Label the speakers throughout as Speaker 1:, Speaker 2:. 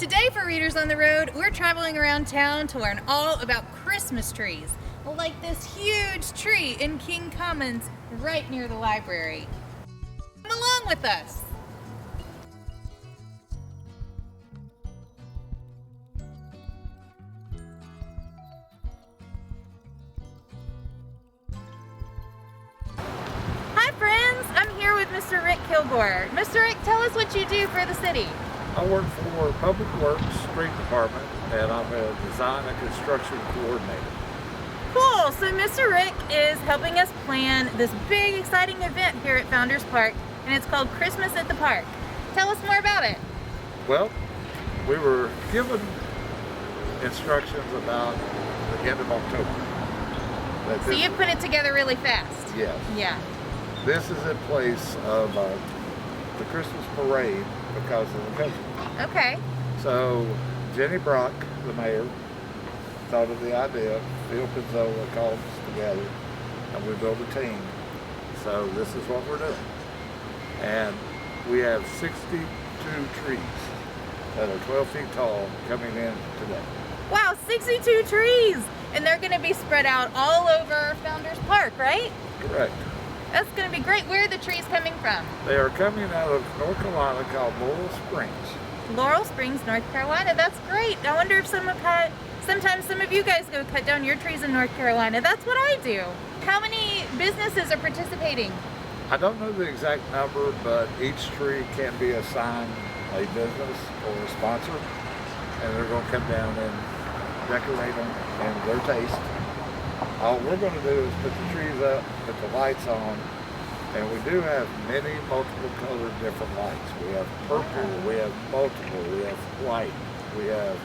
Speaker 1: Today for Readers on the Road, we're traveling around town to learn all about Christmas trees, like this huge tree in King Commons right near the library. Come along with us. Hi friends, I'm here with Mr. Rick Kilgore. Mr. Rick, tell us what you do for the city.
Speaker 2: I work for Public Works Street Department, and I'm a design and construction coordinator.
Speaker 1: Cool, so Mr. Rick is helping us plan this big exciting event here at Founders Park, and it's called Christmas at the Park. Tell us more about it.
Speaker 2: Well, we were given instructions about the end of October.
Speaker 1: So you put it together really fast?
Speaker 2: Yes.
Speaker 1: Yeah.
Speaker 2: This is in place of the Christmas parade because of the country.
Speaker 1: Okay.
Speaker 2: So Jenny Brock, the mayor, thought of the idea. Phil Pizzola called us together, and we built a team. So this is what we're doing. And we have 62 trees that are 12 feet tall coming in today.
Speaker 1: Wow, 62 trees! And they're going to be spread out all over Founders Park, right?
Speaker 2: Correct.
Speaker 1: That's going to be great. Where are the trees coming from?
Speaker 2: They are coming out of North Carolina, called Laurel Springs.
Speaker 1: Laurel Springs, North Carolina. That's great. I wonder if sometimes some of you guys go cut down your trees in North Carolina. That's what I do. How many businesses are participating?
Speaker 2: I don't know the exact number, but each tree can be assigned a business or a sponsor, and they're going to come down and decorate them in their taste. All we're going to do is put the trees up, put the lights on, and we do have many multiple colored different lights. We have purple, we have multiple, we have white, we have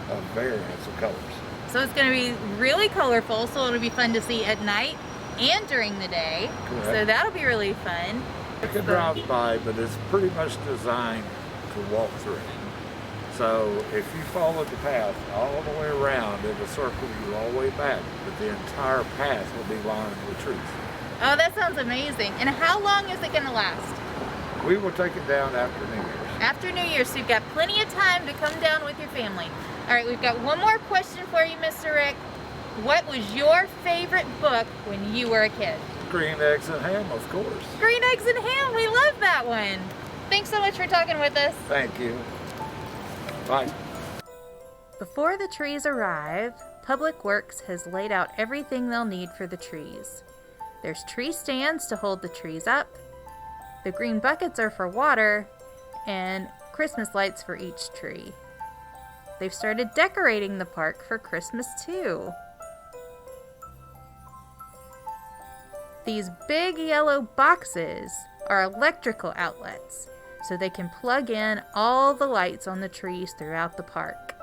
Speaker 2: a variance of colors.
Speaker 1: So it's going to be really colorful, so it'll be fun to see at night and during the day.
Speaker 2: Correct.
Speaker 1: So that'll be really fun.
Speaker 2: You can drive by, but it's pretty much designed to walk through. So if you follow the path all the way around, it will circle you all the way back, but the entire path will be lined with trees.
Speaker 1: Oh, that sounds amazing. And how long is it going to last?
Speaker 2: We will take it down after New Year's.
Speaker 1: After New Year's, so you've got plenty of time to come down with your family. All right, we've got one more question for you, Mr. Rick. What was your favorite book when you were a kid?
Speaker 2: Green Eggs and Ham, of course.
Speaker 1: Green Eggs and Ham, we love that one. Thanks so much for talking with us.
Speaker 2: Thank you. Bye.
Speaker 1: Before the trees arrive, Public Works has laid out everything they'll need for the trees. There's tree stands to hold the trees up, the green buckets are for water, and Christmas lights for each tree. They've started decorating the park for Christmas too. These big yellow boxes are electrical outlets, so they can plug in all the lights on the trees throughout the park.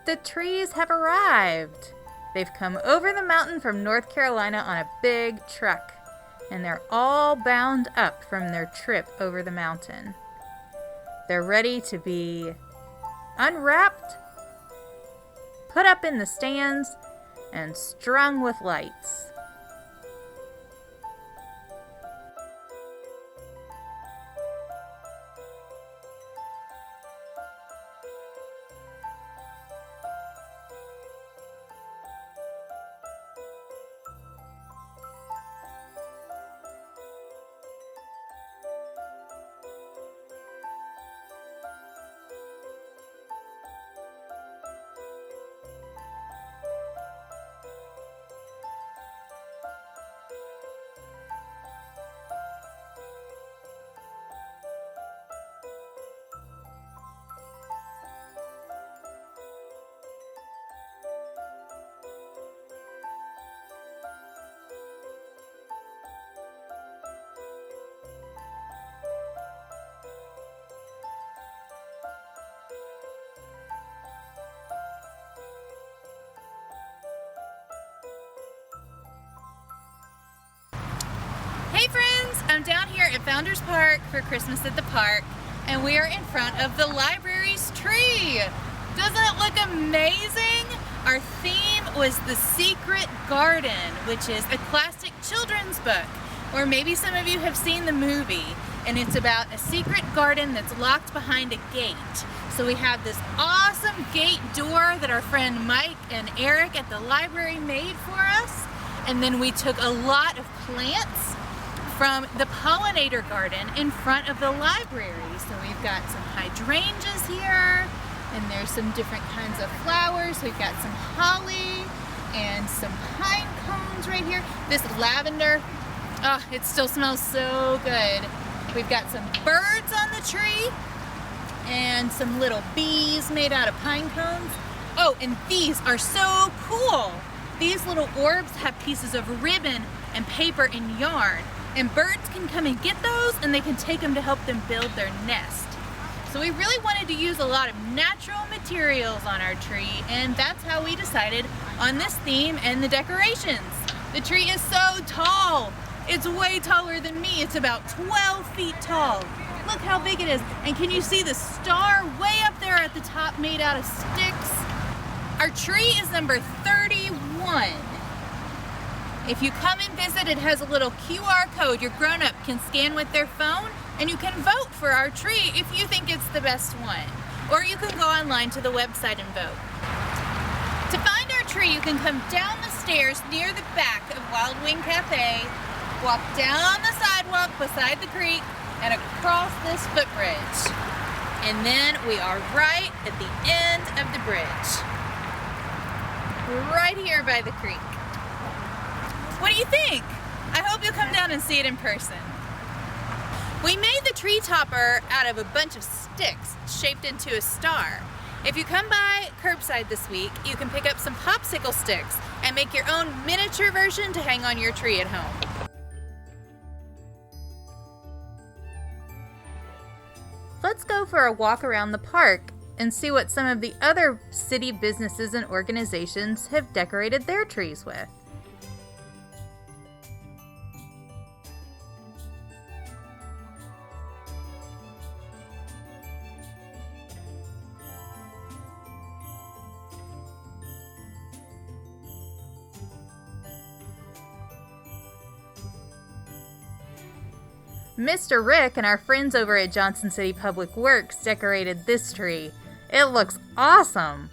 Speaker 1: The trees have arrived. They've come over the mountain from North Carolina on a big truck, and they're all bound up from their trip over the mountain. They're ready to be unwrapped, put up in the stands, and strung with lights. I'm down here at Founders Park for Christmas at the Park, and we are in front of the library's tree. Doesn't it look amazing? Our theme was The Secret Garden, which is a classic children's book, or maybe some of you have seen the movie, and it's about a secret garden that's locked behind a gate. So we have this awesome gate door that our friend Mike and Eric at the library made for us, and then we took a lot of plants from the pollinator garden in front of the library. So we've got some hydrangeas here, and there's some different kinds of flowers. We've got some holly and some pine cones right here. This lavender, oh, it still smells so good. We've got some birds on the tree and some little bees made out of pine cones. Oh, and these are so cool. These little orbs have pieces of ribbon and paper and yarn, and birds can come and get those, and they can take them to help them build their nest. So we really wanted to use a lot of natural materials on our tree, and that's how we decided on this theme and the decorations. The tree is so tall. It's way taller than me. It's about 12 feet tall. Look how big it is. And can you see the star way up there at the top made out of sticks? Our tree is number 31. If you come and visit, it has a little QR code your grown-up can scan with their phone, and you can vote for our tree if you think it's the best one. Or you can go online to the website and vote. To find our tree, you can come down the stairs near the back of Wild Wing Cafe, walk down the sidewalk beside the creek, and across this footbridge. And then we are right at the end of the bridge. Right here by the creek. What do you think? I hope you'll come down and see it in person. We made the tree topper out of a bunch of sticks shaped into a star. If you come by curbside this week, you can pick up some popsicle sticks and make your own miniature version to hang on your tree at home. Let's go for a walk around the park and see what some of the other city businesses and organizations have decorated their trees with. Mr. Rick and our friends over at Johnson City Public Works decorated this tree. It looks awesome!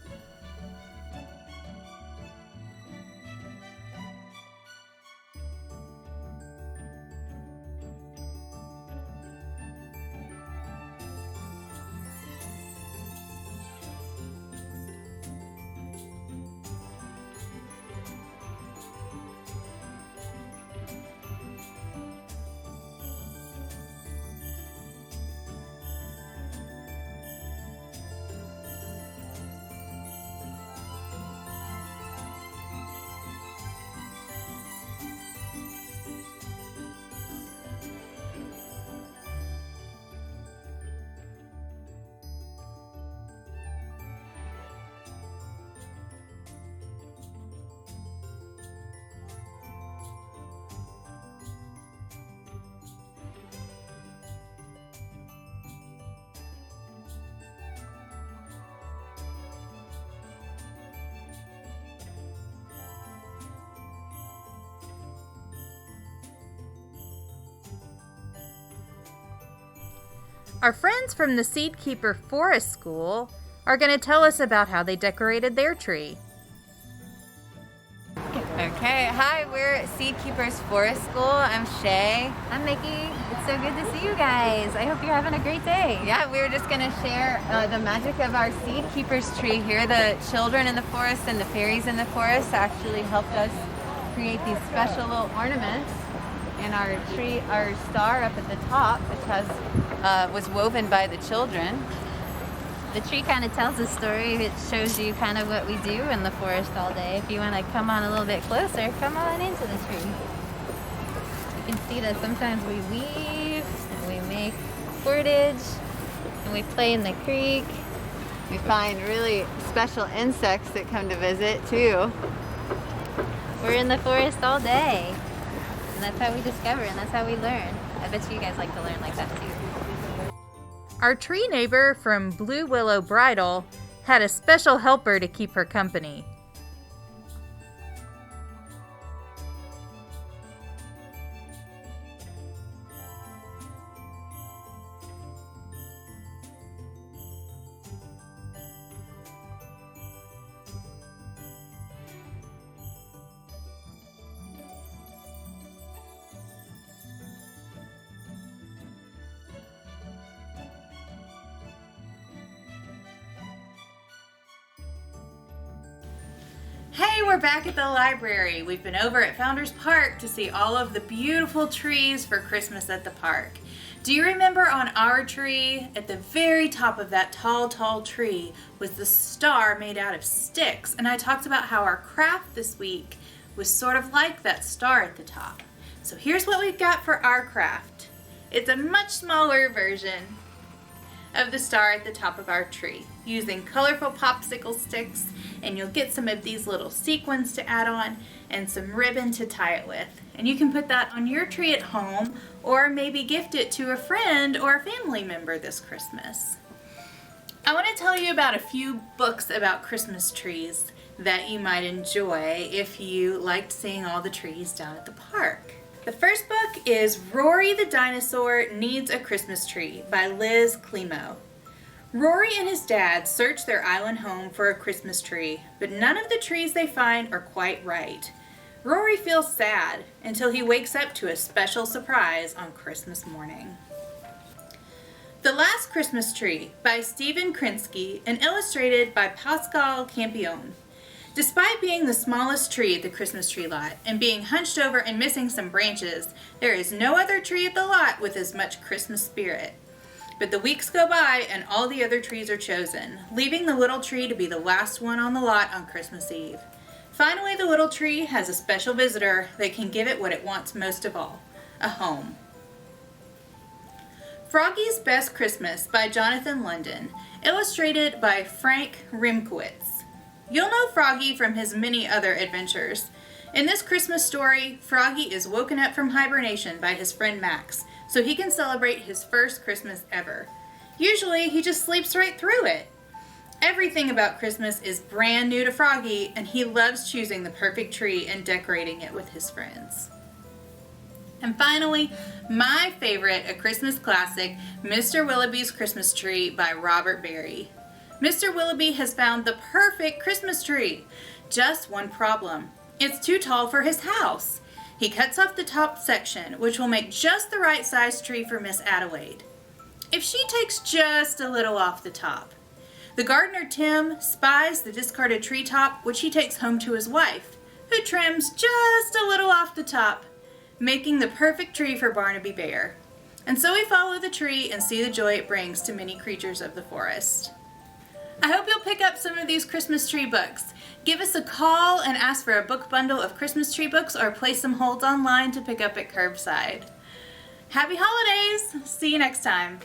Speaker 1: Our friends from the Seedkeeper Forest School are going to tell us about how they decorated their tree.
Speaker 3: Okay, hi, we're at Seedkeepers Forest School. I'm Shay.
Speaker 4: I'm Mickey. It's so good to see you guys. I hope you're having a great day.
Speaker 3: Yeah, we were just going to share the magic of our Seedkeepers tree here. The children in the forest and the fairies in the forest actually helped us create these special little ornaments. And our tree, our star up at the top, which was woven by the children.
Speaker 4: The tree kind of tells a story. It shows you kind of what we do in the forest all day. If you want to come on a little bit closer, come on into the tree. You can see that sometimes we weave, and we make cordage, and we play in the creek.
Speaker 3: We find really special insects that come to visit too.
Speaker 4: We're in the forest all day. And that's how we discover, and that's how we learn. I bet you guys like to learn like that too.
Speaker 1: Our tree neighbor from Blue Willow Bridal had a special helper to keep her company. Hey, we're back at the library. We've been over at Founders Park to see all of the beautiful trees for Christmas at the park. Do you remember on our tree, at the very top of that tall, tall tree, was the star made out of sticks? And I talked about how our craft this week was sort of like that star at the top. So here's what we've got for our craft. It's a much smaller version of the star at the top of our tree, using colorful popsicle sticks, and you'll get some of these little sequins to add on and some ribbon to tie it with. And you can put that on your tree at home or maybe gift it to a friend or a family member this Christmas. I want to tell you about a few books about Christmas trees that you might enjoy if you liked seeing all the trees down at the park. The first book is Rory the Dinosaur Needs a Christmas Tree by Liz Climo. Rory and his dad search their island home for a Christmas tree, but none of the trees they find are quite right. Rory feels sad until he wakes up to a special surprise on Christmas morning. The Last Christmas Tree by Stephen Krinsky and illustrated by Pascal Campion. Despite being the smallest tree at the Christmas tree lot and being hunched over and missing some branches, there is no other tree at the lot with as much Christmas spirit. But the weeks go by and all the other trees are chosen, leaving the little tree to be the last one on the lot on Christmas Eve. Finally, the little tree has a special visitor that can give it what it wants most of all, a home. Froggy's Best Christmas by Jonathan London, illustrated by Frank Rimkowitz. You'll know Froggy from his many other adventures. In this Christmas story, Froggy is woken up from hibernation by his friend Max, so he can celebrate his first Christmas ever. Usually, he just sleeps right through it. Everything about Christmas is brand new to Froggy, and he loves choosing the perfect tree and decorating it with his friends. And finally, my favorite, a Christmas classic, Mr. Willoughby's Christmas Tree by Robert Barry. Mr. Willoughby has found the perfect Christmas tree. Just one problem. It's too tall for his house. He cuts off the top section, which will make just the right size tree for Miss Adelaide. If she takes just a little off the top. The gardener Tim spies the discarded tree top, which he takes home to his wife, who trims just a little off the top, making the perfect tree for Barnaby Bear. And so we follow the tree and see the joy it brings to many creatures of the forest. I hope you'll pick up some of these Christmas tree books. Give us a call and ask for a book bundle of Christmas tree books or place some holds online to pick up at curbside. Happy holidays! See you next time.